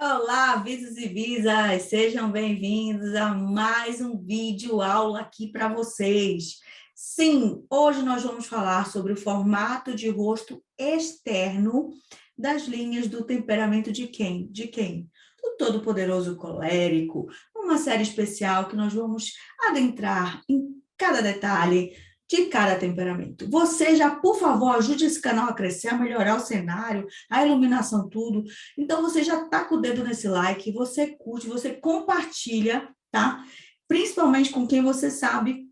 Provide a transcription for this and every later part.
Olá, visos e visas, sejam bem-vindos a mais um vídeo aula aqui para vocês. Sim, hoje nós vamos falar sobre o formato de rosto externo das linhas do temperamento de quem? De quem? Do Todo-Poderoso Colérico, uma série especial que nós vamos adentrar em cada detalhe de cada temperamento. Você já, por favor, ajude esse canal a crescer, a melhorar o cenário, a iluminação, tudo. Então, você já está com o dedo nesse like, você curte, você compartilha, tá? Principalmente com quem você sabe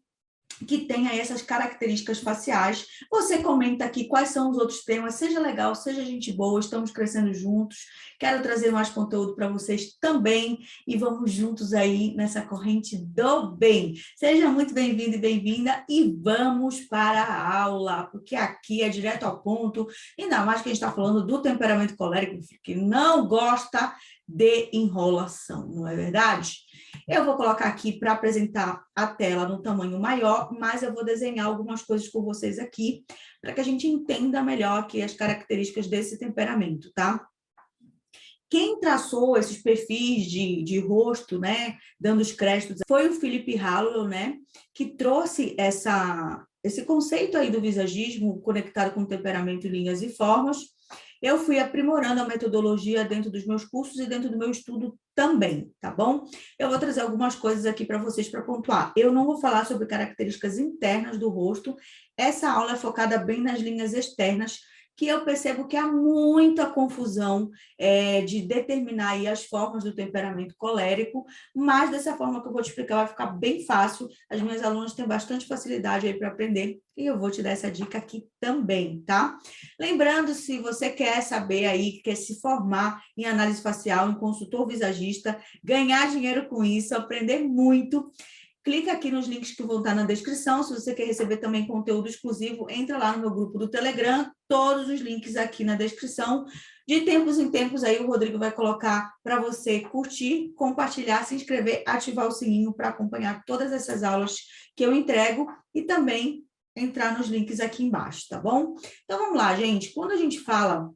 que tem aí essas características faciais. Você comenta aqui quais são os outros temas, seja legal, seja gente boa, estamos crescendo juntos. Quero trazer mais conteúdo para vocês também e vamos juntos aí nessa corrente do bem. Seja muito bem-vindo e bem-vinda e vamos para a aula, porque aqui é direto ao ponto, ainda mais que a gente está falando do temperamento colérico, que não gosta de enrolação, não é verdade? Eu vou colocar aqui para apresentar a tela no tamanho maior, mas eu vou desenhar algumas coisas com vocês aqui, para que a gente entenda melhor aqui as características desse temperamento, tá? Quem traçou esses perfis de rosto, né, dando os créditos, foi o Philip Hallowell, né, que trouxe esse conceito aí do visagismo conectado com temperamento, linhas e formas. Eu fui aprimorando a metodologia dentro dos meus cursos e dentro do meu estudo também, tá bom? Eu vou trazer algumas coisas aqui para vocês para pontuar. Eu não vou falar sobre características internas do rosto, essa aula é focada bem nas linhas externas, que eu percebo que há muita confusão de determinar aí as formas do temperamento colérico, mas dessa forma que eu vou te explicar vai ficar bem fácil, as minhas alunas têm bastante facilidade aí para aprender, e eu vou te dar essa dica aqui também, tá? Lembrando, se você quer saber aí, quer se formar em análise facial, em consultor visagista, ganhar dinheiro com isso, aprender muito, clica aqui nos links que vão estar na descrição. Se você quer receber também conteúdo exclusivo, entra lá no meu grupo do Telegram, todos os links aqui na descrição. De tempos em tempos, aí o Rodrigo vai colocar para você curtir, compartilhar, se inscrever, ativar o sininho para acompanhar todas essas aulas que eu entrego e também entrar nos links aqui embaixo, tá bom? Então, vamos lá, gente. Quando a gente fala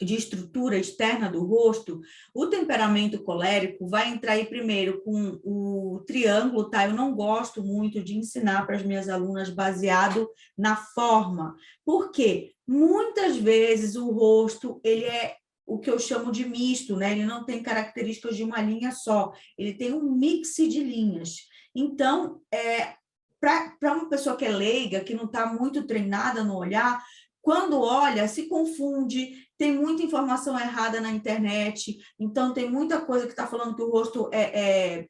de estrutura externa do rosto, o temperamento colérico vai entrar aí primeiro com o triângulo, tá? Eu não gosto muito de ensinar para as minhas alunas baseado na forma. Por quê? Muitas vezes o rosto, ele é o que eu chamo de misto, né? Ele não tem características de uma linha só, ele tem um mix de linhas. Então, para uma pessoa que é leiga, que não está muito treinada no olhar, quando olha, se confunde, tem muita informação errada na internet, então tem muita coisa que está falando que o rosto é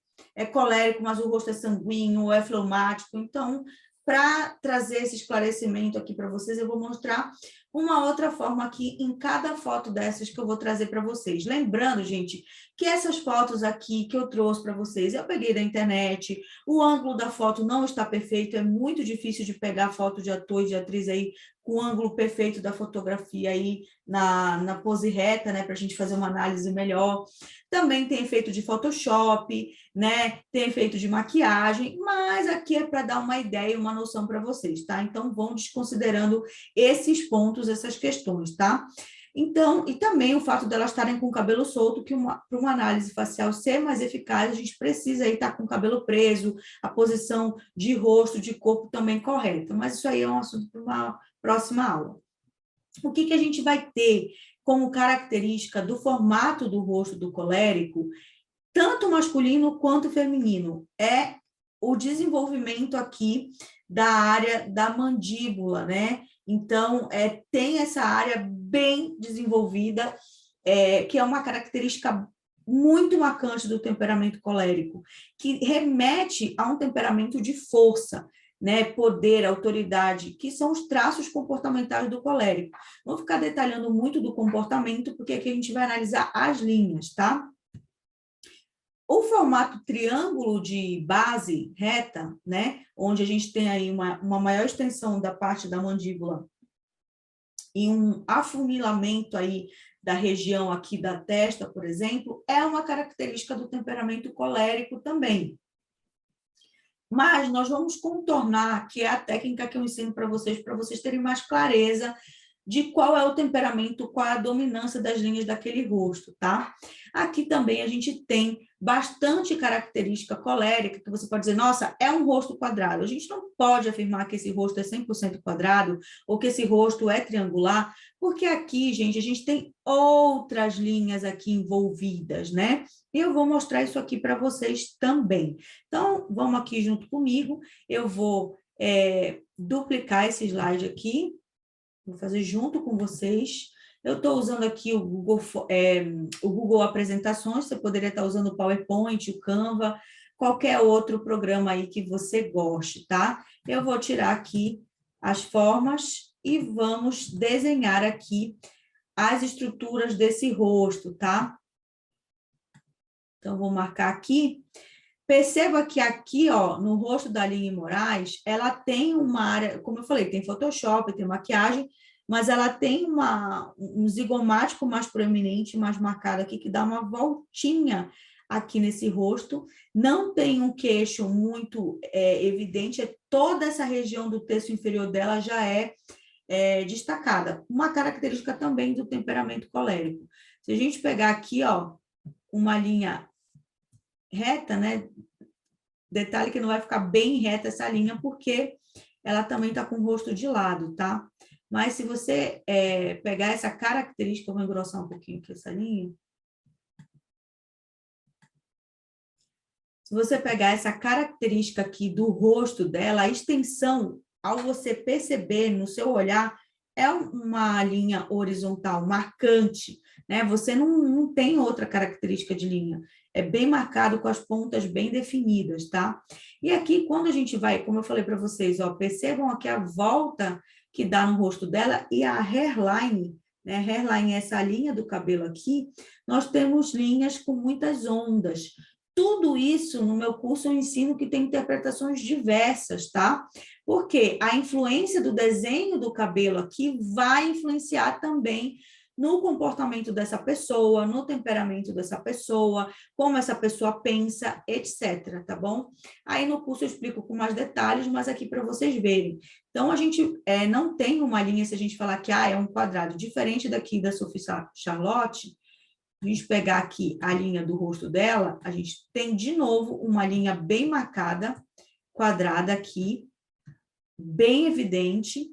colérico, mas o rosto é sanguíneo, é fleumático. Então, para trazer esse esclarecimento aqui para vocês, eu vou mostrar uma outra forma aqui em cada foto dessas que eu vou trazer para vocês. Lembrando, gente, que essas fotos aqui que eu trouxe para vocês, eu peguei da internet, o ângulo da foto não está perfeito, é muito difícil de pegar foto de ator e de atriz aí com o ângulo perfeito da fotografia aí na pose reta, né, para a gente fazer uma análise melhor. Também tem efeito de Photoshop, né, tem efeito de maquiagem, mas aqui é para dar uma ideia, uma noção para vocês, tá? Então, vão desconsiderando esses pontos, essas questões, tá? Então, e também o fato delas estarem com o cabelo solto, que para uma análise facial ser mais eficaz, a gente precisa aí estar com o cabelo preso, a posição de rosto, de corpo também correta. Mas isso aí é um assunto para uma próxima aula. O que a gente vai ter como característica do formato do rosto do colérico, tanto masculino quanto feminino, é o desenvolvimento aqui da área da mandíbula, né? Então, tem essa área bem desenvolvida, que é uma característica muito marcante do temperamento colérico, que remete a um temperamento de força, né, poder, autoridade, que são os traços comportamentais do colérico. Vou ficar detalhando muito do comportamento, porque aqui a gente vai analisar as linhas, tá? O formato triângulo de base reta, né, onde a gente tem aí uma maior extensão da parte da mandíbula e um afunilamento aí da região aqui da testa, por exemplo, é uma característica do temperamento colérico também. Mas nós vamos contornar, que é a técnica que eu ensino para vocês terem mais clareza de qual é o temperamento, qual é a dominância das linhas daquele rosto, tá? Aqui também a gente tem bastante característica colérica, que você pode dizer, nossa, é um rosto quadrado. A gente não pode afirmar que esse rosto é 100% quadrado ou que esse rosto é triangular, porque aqui, gente, a gente tem outras linhas aqui envolvidas, né? E eu vou mostrar isso aqui para vocês também. Então, vamos aqui junto comigo, eu vou duplicar esse slide aqui, vou fazer junto com vocês. Eu estou usando aqui o Google Apresentações, você poderia estar usando o PowerPoint, o Canva, qualquer outro programa aí que você goste, tá? Eu vou tirar aqui as formas e vamos desenhar aqui as estruturas desse rosto, tá? Então, vou marcar aqui. Perceba que aqui, ó, no rosto da Aline Moraes, ela tem uma área, como eu falei, tem Photoshop, tem maquiagem, mas ela tem um zigomático mais proeminente, mais marcado aqui, que dá uma voltinha aqui nesse rosto. Não tem um queixo muito evidente, toda essa região do terço inferior dela já é destacada. Uma característica também do temperamento colérico. Se a gente pegar aqui, ó, uma linha reta, né? Detalhe que não vai ficar bem reta essa linha, porque ela também está com o rosto de lado, tá? Mas se você pegar essa característica, eu vou engrossar um pouquinho aqui essa linha. Se você pegar essa característica aqui do rosto dela, a extensão, ao você perceber no seu olhar, é uma linha horizontal, marcante, né? Você não tem outra característica de linha. É bem marcado com as pontas bem definidas, tá? E aqui, quando a gente vai, como eu falei para vocês, ó, percebam aqui a volta que dá no rosto dela e a hairline, né? Hairline é essa linha do cabelo aqui, nós temos linhas com muitas ondas. Tudo isso, no meu curso, eu ensino que tem interpretações diversas, tá? Porque a influência do desenho do cabelo aqui vai influenciar também no comportamento dessa pessoa, no temperamento dessa pessoa, como essa pessoa pensa, etc, tá bom? Aí no curso eu explico com mais detalhes, mas aqui para vocês verem. Então, a gente não tem uma linha, se a gente falar que é um quadrado, diferente daqui da Sophie Charlotte. A gente pegar aqui a linha do rosto dela, a gente tem de novo uma linha bem marcada, quadrada aqui, bem evidente.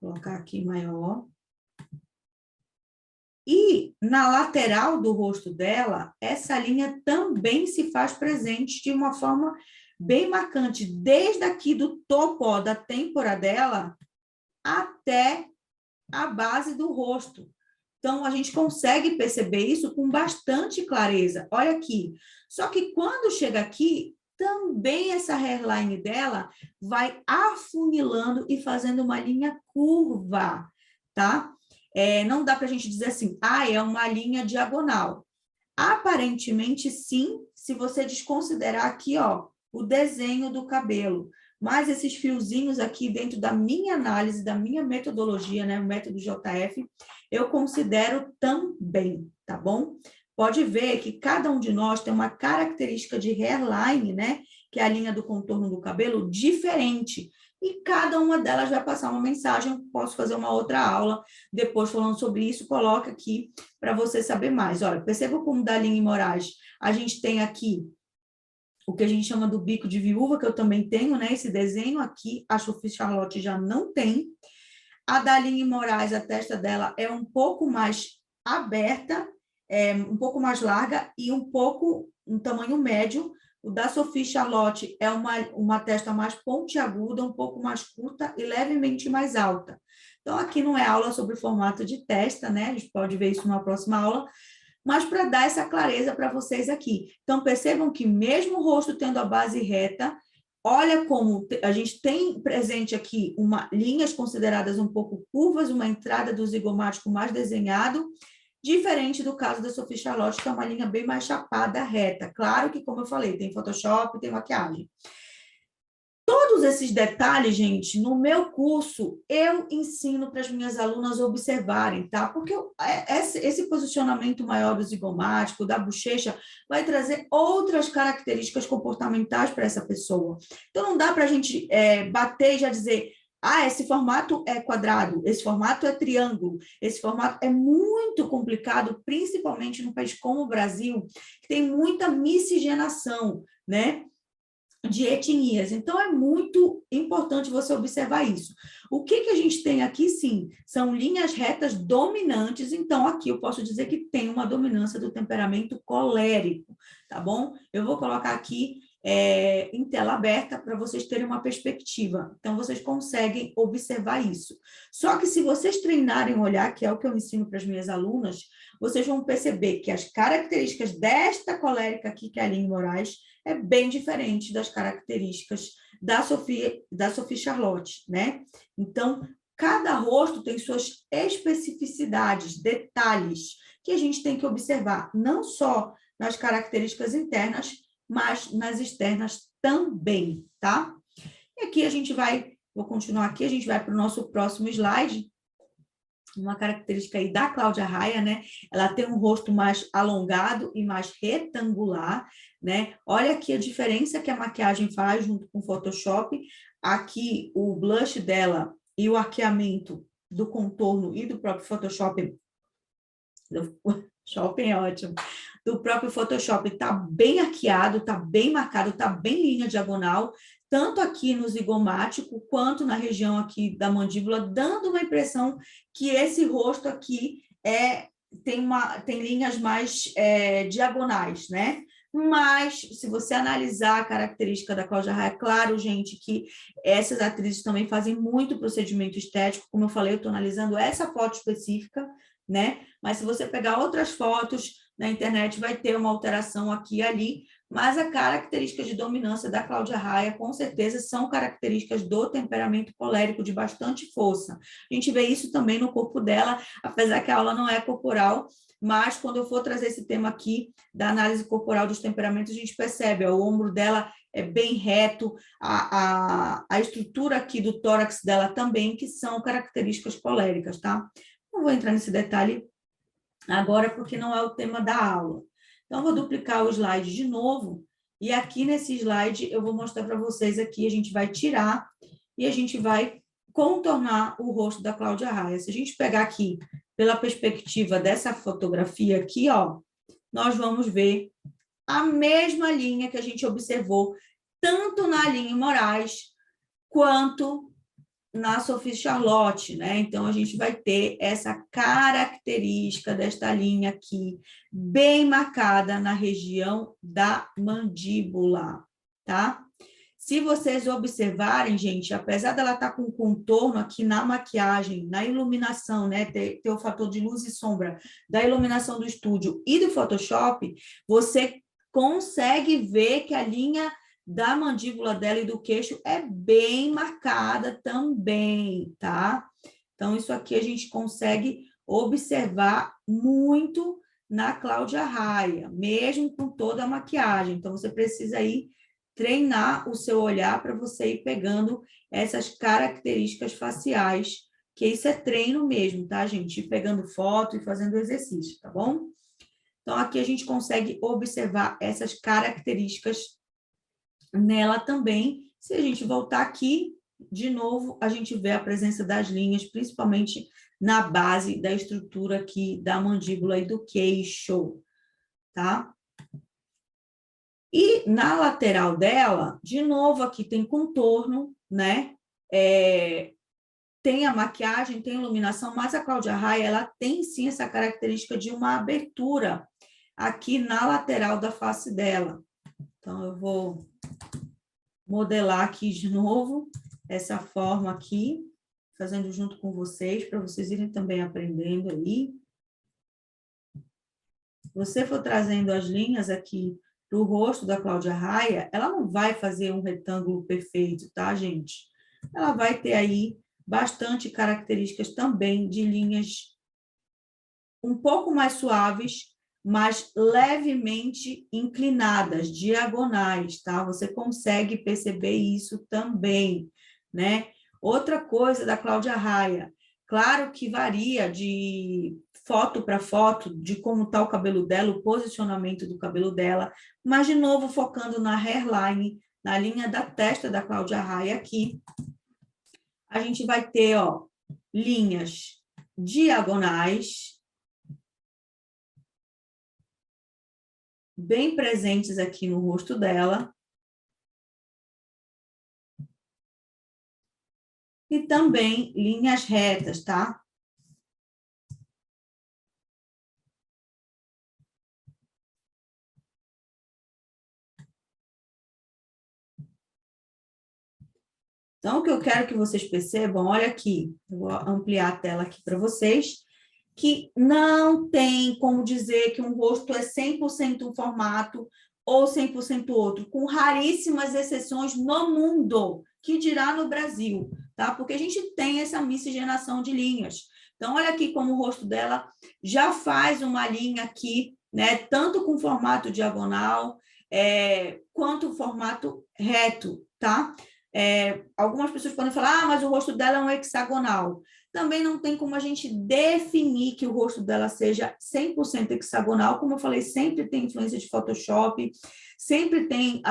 Vou colocar aqui maior. E na lateral do rosto dela, essa linha também se faz presente de uma forma bem marcante, desde aqui do topo, ó, da têmpora dela até a base do rosto. Então, a gente consegue perceber isso com bastante clareza. Olha aqui. Só que quando chega aqui, também essa hairline dela vai afunilando e fazendo uma linha curva, tá? Não dá para a gente dizer assim, é uma linha diagonal. Aparentemente, sim, se você desconsiderar aqui, ó, o desenho do cabelo. Mas esses fiozinhos aqui, dentro da minha análise, da minha metodologia, né, o método JF, eu considero também, tá bom? Pode ver que cada um de nós tem uma característica de hairline, né, que é a linha do contorno do cabelo, diferente. E cada uma delas vai passar uma mensagem. Posso fazer uma outra aula depois falando sobre isso, coloca aqui para você saber mais. Olha, perceba como da Aline Moraes, a gente tem aqui o que a gente chama do bico de viúva, que eu também tenho, né? Esse desenho aqui, a Sophie Charlotte já não tem. A da Aline Moraes, a testa dela é um pouco mais aberta, um pouco mais larga e um tamanho médio. O da Sophie Charlotte é uma testa mais pontiaguda, um pouco mais curta e levemente mais alta. Então, aqui não é aula sobre formato de testa, né? A gente pode ver isso numa próxima aula, mas para dar essa clareza para vocês aqui. Então, percebam que mesmo o rosto tendo a base reta, olha como a gente tem presente aqui linhas consideradas um pouco curvas, uma entrada do zigomático mais desenhado, diferente do caso da Sophie Charlotte, que é uma linha bem mais chapada, reta. Claro que, como eu falei, tem Photoshop, tem maquiagem. Todos esses detalhes, gente, no meu curso, eu ensino para as minhas alunas observarem, tá? Porque esse posicionamento maior do zigomático, da bochecha, vai trazer outras características comportamentais para essa pessoa. Então, não dá para a gente bater e já dizer, ah, esse formato é quadrado, esse formato é triângulo, esse formato é muito complicado, principalmente num país como o Brasil, que tem muita miscigenação, né? De etnias. Então, é muito importante você observar isso. O que a gente tem aqui, sim, são linhas retas dominantes. Então, aqui eu posso dizer que tem uma dominância do temperamento colérico, tá bom? Eu vou colocar aqui em tela aberta para vocês terem uma perspectiva. Então, vocês conseguem observar isso. Só que se vocês treinarem olhar, que é o que eu ensino para as minhas alunas, vocês vão perceber que as características desta colérica aqui, que é a Aline Moraes, é bem diferente das características da Sophie Charlotte, né? Então, cada rosto tem suas especificidades, detalhes, que a gente tem que observar, não só nas características internas, mas nas externas também, tá? E aqui a gente vou continuar aqui, a gente vai para o nosso próximo slide, uma característica aí da Cláudia Raia, né? Ela tem um rosto mais alongado e mais retangular, né? Olha aqui a diferença que a maquiagem faz junto com o Photoshop. Aqui o blush dela e o arqueamento do contorno e do próprio Photoshop. Shopping é ótimo. Do próprio Photoshop está bem arqueado, está bem marcado, está bem linha diagonal, tanto aqui no zigomático quanto na região aqui da mandíbula, dando uma impressão que esse rosto aqui tem linhas mais diagonais, né? Mas, se você analisar a característica da Cláudia Raia, é claro, gente, que essas atrizes também fazem muito procedimento estético, como eu falei, eu estou analisando essa foto específica, né? Mas se você pegar outras fotos na internet, vai ter uma alteração aqui e ali, mas a característica de dominância da Cláudia Raia, com certeza, são características do temperamento colérico de bastante força. A gente vê isso também no corpo dela, apesar que a aula não é corporal, mas quando eu for trazer esse tema aqui da análise corporal dos temperamentos, a gente percebe, ó, o ombro dela é bem reto, a estrutura aqui do tórax dela também, que são características coléricas, tá? Não vou entrar nesse detalhe agora, porque não é o tema da aula. Então, vou duplicar o slide de novo, e aqui nesse slide eu vou mostrar para vocês aqui, a gente vai tirar e a gente vai contornar o rosto da Cláudia Raia. Se a gente pegar aqui pela perspectiva dessa fotografia aqui, ó, nós vamos ver a mesma linha que a gente observou, tanto na Aline Moraes, quanto na Sophie Charlotte, né? Então, a gente vai ter essa característica desta linha aqui, bem marcada na região da mandíbula, tá? Se vocês observarem, gente, apesar dela estar com contorno aqui na maquiagem, na iluminação, né? Ter o fator de luz e sombra da iluminação do estúdio e do Photoshop, você consegue ver que a linha da mandíbula dela e do queixo é bem marcada também, tá? Então, isso aqui a gente consegue observar muito na Cláudia Raia, mesmo com toda a maquiagem. Então, você precisa aí treinar o seu olhar para você ir pegando essas características faciais, que isso é treino mesmo, tá, gente? Ir pegando foto e fazendo exercício, tá bom? Então, aqui a gente consegue observar essas características nela também. Se a gente voltar aqui, de novo, a gente vê a presença das linhas, principalmente na base da estrutura aqui da mandíbula e do queixo, tá? E na lateral dela, de novo, aqui tem contorno, né? Tem a maquiagem, tem iluminação, mas a Cláudia Raia, ela tem sim essa característica de uma abertura aqui na lateral da face dela. Então, eu vou modelar aqui de novo, essa forma aqui, fazendo junto com vocês, para vocês irem também aprendendo aí. Se você for trazendo as linhas aqui para o rosto da Cláudia Raia, ela não vai fazer um retângulo perfeito, tá, gente? Ela vai ter aí bastante características também de linhas um pouco mais suaves, mas levemente inclinadas, diagonais, tá? Você consegue perceber isso também, né? Outra coisa da Cláudia Raia, claro que varia de foto para foto, de como está o cabelo dela, o posicionamento do cabelo dela, mas, de novo, focando na hairline, na linha da testa da Cláudia Raia aqui, a gente vai ter, ó, linhas diagonais, bem presentes aqui no rosto dela. E também linhas retas, tá? Então, o que eu quero que vocês percebam, olha aqui, eu vou ampliar a tela aqui para vocês, que não tem como dizer que um rosto é 100% um formato ou 100% outro, com raríssimas exceções no mundo, que dirá no Brasil, tá? Porque a gente tem essa miscigenação de linhas. Então, olha aqui como o rosto dela já faz uma linha aqui, né? Tanto com formato diagonal, quanto o formato reto, tá? Algumas pessoas podem falar, mas o rosto dela é um hexagonal. Também não tem como a gente definir que o rosto dela seja 100% hexagonal. Como eu falei, sempre tem influência de Photoshop, sempre tem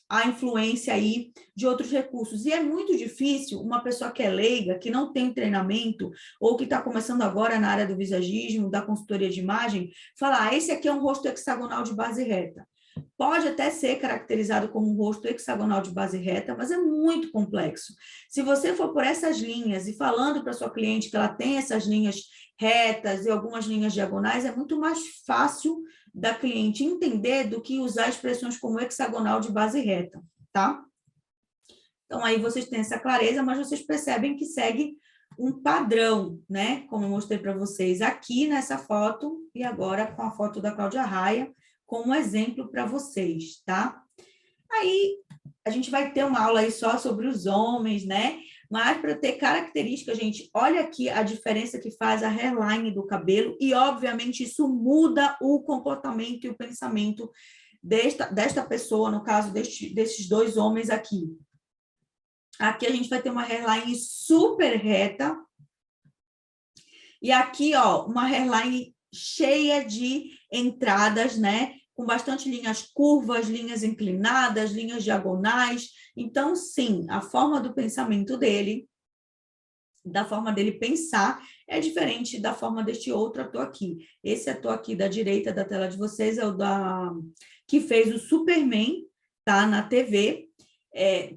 a influência aí de outros recursos. E é muito difícil uma pessoa que é leiga, que não tem treinamento, ou que está começando agora na área do visagismo, da consultoria de imagem, falar, esse aqui é um rosto hexagonal de base reta. Pode até ser caracterizado como um rosto hexagonal de base reta, mas é muito complexo. Se você for por essas linhas e falando para sua cliente que ela tem essas linhas retas e algumas linhas diagonais, é muito mais fácil da cliente entender do que usar expressões como hexagonal de base reta, tá? Então, aí vocês têm essa clareza, mas vocês percebem que segue um padrão, né? Como eu mostrei para vocês aqui nessa foto e agora com a foto da Cláudia Raia, como exemplo para vocês, tá? Aí a gente vai ter uma aula aí só sobre os homens, né? Mas para ter características, gente, olha aqui a diferença que faz a hairline do cabelo e, obviamente, isso muda o comportamento e o pensamento desta pessoa, no caso desses dois homens aqui. Aqui a gente vai ter uma hairline super reta e aqui, ó, uma hairline cheia de entradas, né? Com bastante linhas curvas, linhas inclinadas, linhas diagonais. Então, sim, a forma do pensamento dele, da forma dele pensar, é diferente da forma deste outro ator aqui. Esse ator aqui da direita da tela de vocês é o que fez o Superman, tá? Na TV,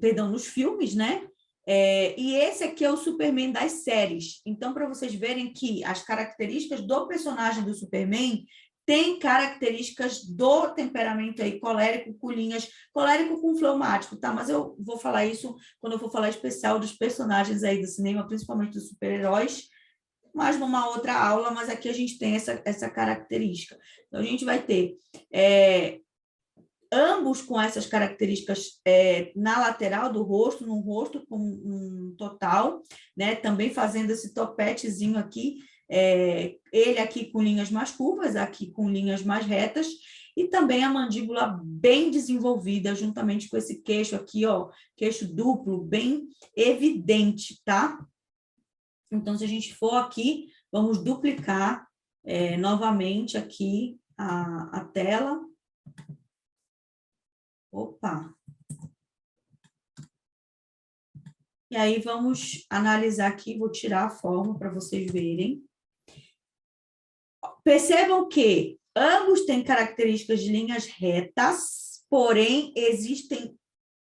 perdão, nos filmes, né? E esse aqui é o Superman das séries. Então, para vocês verem que as características do personagem do Superman têm características do temperamento aí colérico com linhas, colérico com fleumático, tá? Mas eu vou falar isso quando eu for falar especial dos personagens aí do cinema, principalmente dos super-heróis, mas numa outra aula, mas aqui a gente tem essa característica. Então, a gente vai ter ambos com essas características na lateral do rosto, no rosto com um total, né? Também fazendo esse topetezinho aqui, ele aqui com linhas mais curvas, aqui com linhas mais retas, e também a mandíbula bem desenvolvida, juntamente com esse queixo aqui, ó, queixo duplo, bem evidente, tá? Então, se a gente for aqui, vamos duplicar novamente aqui a tela. Opa! E aí, vamos analisar aqui, vou tirar a forma para vocês verem. Percebam que ambos têm características de linhas retas, porém, existem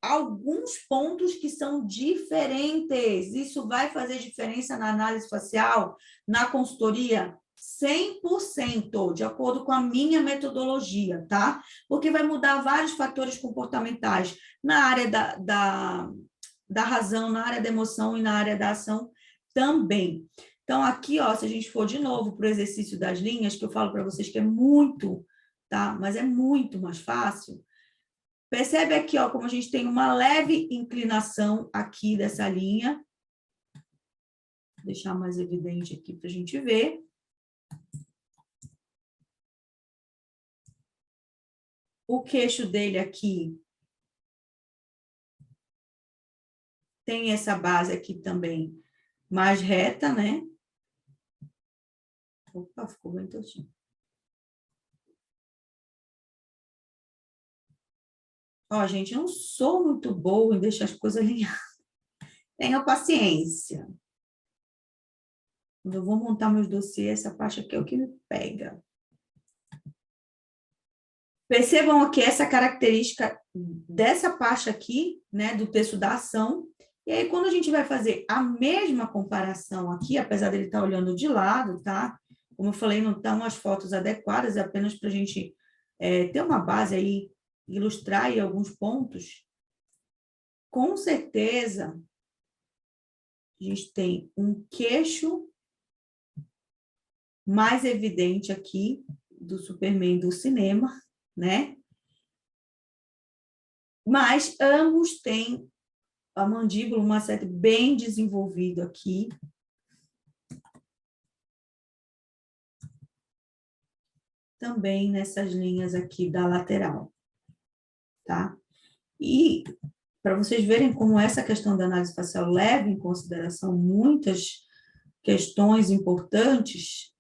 alguns pontos que são diferentes. Isso vai fazer diferença na análise facial, na consultoria? 100%, de acordo com a minha metodologia, tá? Porque vai mudar vários fatores comportamentais na área da razão, na área da emoção e na área da ação também. Então, aqui, ó, se a gente for de novo para o exercício das linhas, que eu falo para vocês que é muito, tá? Mas é muito mais fácil. Percebe aqui, ó, como a gente tem uma leve inclinação aqui dessa linha. Vou deixar mais evidente aqui para a gente ver. O queixo dele aqui tem essa base aqui também mais reta, né? Opa, ficou bem tortinho. Ó, gente, eu não sou muito boa em deixar as coisas alinhadas. Tenha paciência. Quando eu vou montar meus dossiês, essa parte aqui é o que me pega. Percebam aqui essa característica dessa parte aqui, né, do texto da ação. E aí, quando a gente vai fazer a mesma comparação aqui, apesar dele estar olhando de lado, tá? Como eu falei, não estão as fotos adequadas, é apenas para a gente ter uma base aí, ilustrar aí alguns pontos. Com certeza, a gente tem um queixo mais evidente aqui do Superman do cinema, né? Mas ambos têm a mandíbula, uma seta bem desenvolvido aqui. Também nessas linhas aqui da lateral, tá? E para vocês verem como essa questão da análise facial leva em consideração muitas questões importantes,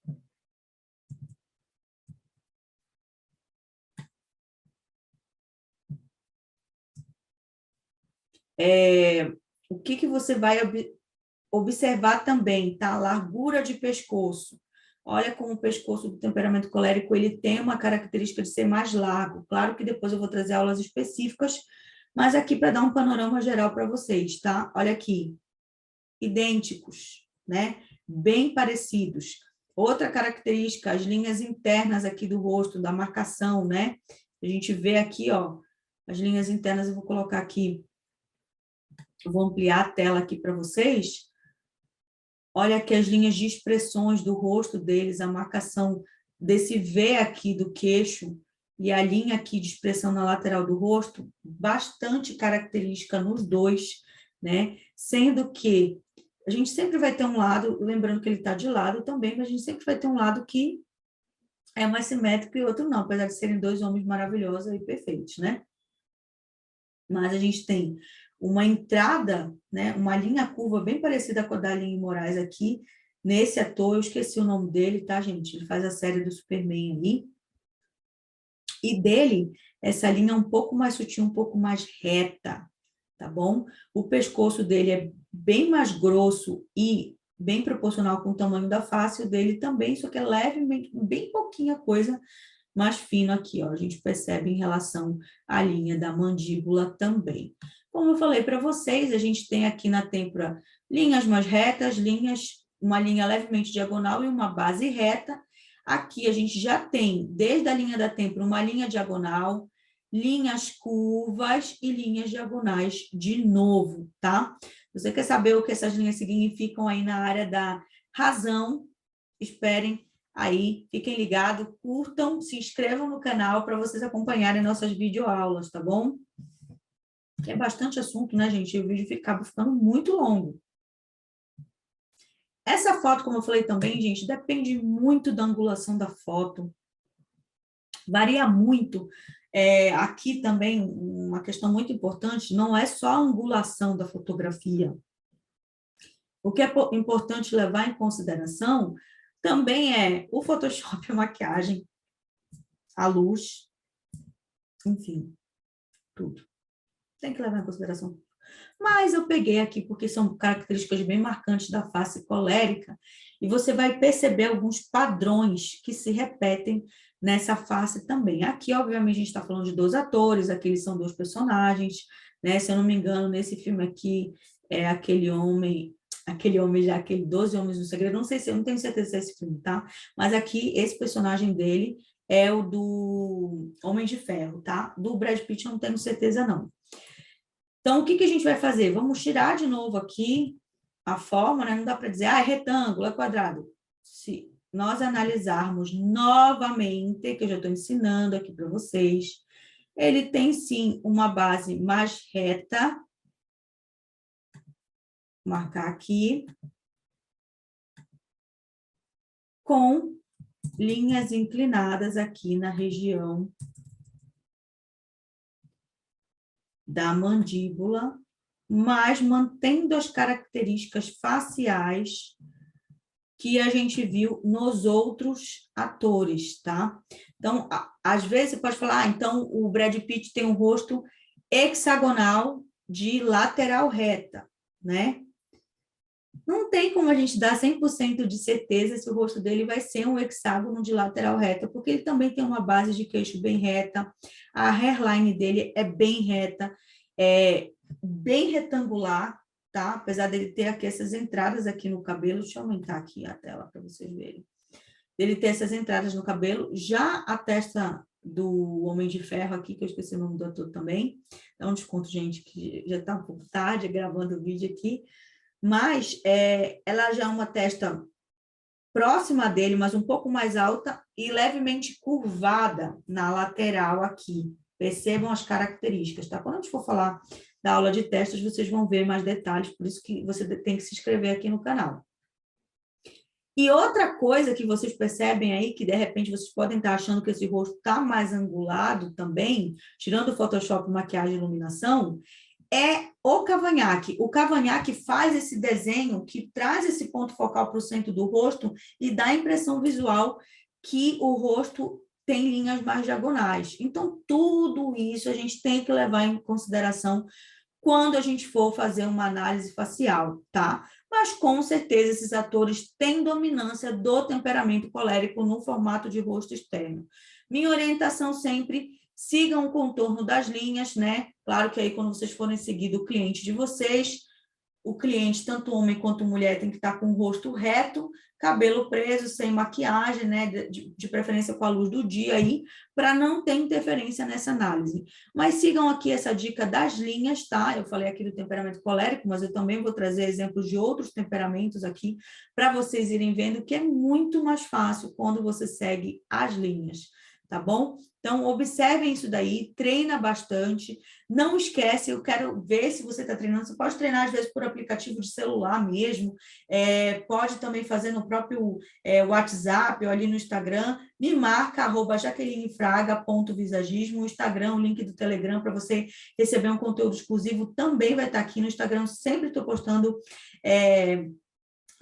o que você vai observar também, tá? Largura de pescoço. Olha como o pescoço do temperamento colérico, ele tem uma característica de ser mais largo. Claro que depois eu vou trazer aulas específicas, mas aqui para dar um panorama geral para vocês, tá? Olha aqui, idênticos, né? Bem parecidos. Outra característica, as linhas internas aqui do rosto, da marcação, né? A gente vê aqui, ó, as linhas internas, eu vou colocar aqui, eu vou ampliar a tela aqui para vocês. Olha aqui as linhas de expressões do rosto deles, a marcação desse V aqui do queixo e a linha aqui de expressão na lateral do rosto, bastante característica nos dois, né? Sendo que a gente sempre vai ter um lado, lembrando que ele está de lado também, mas a gente sempre vai ter um lado que é mais simétrico e outro não, apesar de serem dois homens maravilhosos e perfeitos, né? Mas a gente tem uma entrada, né, uma linha curva bem parecida com a da Aline Moraes aqui, nesse ator, eu esqueci o nome dele, tá, gente? Ele faz a série do Superman ali. E dele, essa linha é um pouco mais sutil, um pouco mais reta, tá bom? O pescoço dele é bem mais grosso e bem proporcional com o tamanho da face, o dele também, só que é levemente, bem pouquinha coisa mais fino aqui, ó, a gente percebe em relação à linha da mandíbula também. Como eu falei para vocês, a gente tem aqui na têmpora linhas mais retas, uma linha levemente diagonal e uma base reta. Aqui a gente já tem, desde a linha da têmpora, uma linha diagonal, linhas curvas e linhas diagonais de novo, tá? Você quer saber o que essas linhas significam aí na área da razão? Esperem aí, fiquem ligados, curtam, se inscrevam no canal para vocês acompanharem nossas videoaulas, tá bom? É bastante assunto, né, gente? O vídeo acaba ficando muito longo. Essa foto, como eu falei também, gente, depende muito da angulação da foto. Varia muito. Aqui também, uma questão muito importante, não é só a angulação da fotografia. O que é importante levar em consideração também é o Photoshop, a maquiagem, a luz, enfim, tudo. Tem que levar em consideração. Mas eu peguei aqui porque são características bem marcantes da face colérica e você vai perceber alguns padrões que se repetem nessa face também. Aqui, obviamente, a gente está falando de dois atores, aqui eles são dois personagens, né? Se eu não me engano, nesse filme aqui é aquele homem já, aquele 12 Homens no Segredo, não sei se, eu não tenho certeza se é esse filme, tá? Mas aqui, esse personagem dele é o do Homem de Ferro, tá? Do Brad Pitt, eu não tenho certeza, não. Então, o que a gente vai fazer? Vamos tirar de novo aqui a forma, né? Não dá para dizer, é retângulo, é quadrado. Se nós analisarmos novamente, que eu já estou ensinando aqui para vocês, ele tem sim uma base mais reta. Vou marcar aqui. Com linhas inclinadas aqui na região da mandíbula, mas mantendo as características faciais que a gente viu nos outros atores, tá? Então, às vezes você pode falar, então o Brad Pitt tem um rosto hexagonal de lateral reta, né? Não tem como a gente dar 100% de certeza se o rosto dele vai ser um hexágono de lateral reta, porque ele também tem uma base de queixo bem reta, a hairline dele é bem reta, é bem retangular, tá? Apesar dele ter aqui essas entradas aqui no cabelo, deixa eu aumentar aqui a tela para vocês verem. Ele ter essas entradas no cabelo, já a testa do Homem de Ferro aqui, que eu esqueci o nome do ator também, dá um desconto, gente, que já está um pouco tarde gravando o vídeo aqui, mas ela já é uma testa próxima dele, mas um pouco mais alta e levemente curvada na lateral aqui. Percebam as características, tá? Quando a gente for falar da aula de testes, vocês vão ver mais detalhes, por isso que você tem que se inscrever aqui no canal. E outra coisa que vocês percebem aí, que de repente vocês podem estar achando que esse rosto está mais angulado também, tirando o Photoshop, maquiagem e iluminação, é o cavanhaque. O cavanhaque faz esse desenho que traz esse ponto focal para o centro do rosto e dá a impressão visual que o rosto tem linhas mais diagonais. Então, tudo isso a gente tem que levar em consideração quando a gente for fazer uma análise facial, tá? Mas, com certeza, esses atores têm dominância do temperamento colérico no formato de rosto externo. Minha orientação sempre, sigam o contorno das linhas, né? Claro que aí, quando vocês forem seguir o cliente de vocês, o cliente, tanto homem quanto mulher, tem que estar com o rosto reto, cabelo preso, sem maquiagem, né? De preferência com a luz do dia aí, para não ter interferência nessa análise. Mas sigam aqui essa dica das linhas, tá? Eu falei aqui do temperamento colérico, mas eu também vou trazer exemplos de outros temperamentos aqui, para vocês irem vendo que é muito mais fácil quando você segue as linhas, tá bom? Então, observem isso daí, treina bastante. Não esquece, eu quero ver se você está treinando. Você pode treinar, às vezes, por aplicativo de celular mesmo. Pode também fazer no próprio WhatsApp ou ali no Instagram. Me marca, @jaquelinefraga.visagismo. O Instagram, o link do Telegram para você receber um conteúdo exclusivo também vai estar aqui no Instagram. Sempre estou postando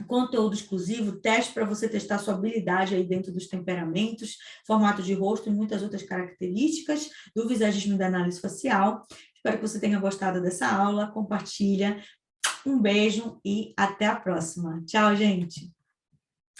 conteúdo exclusivo, teste para você testar sua habilidade aí dentro dos temperamentos, formato de rosto e muitas outras características do visagismo e da análise facial. Espero que você tenha gostado dessa aula, compartilha. Um beijo e até a próxima. Tchau, gente!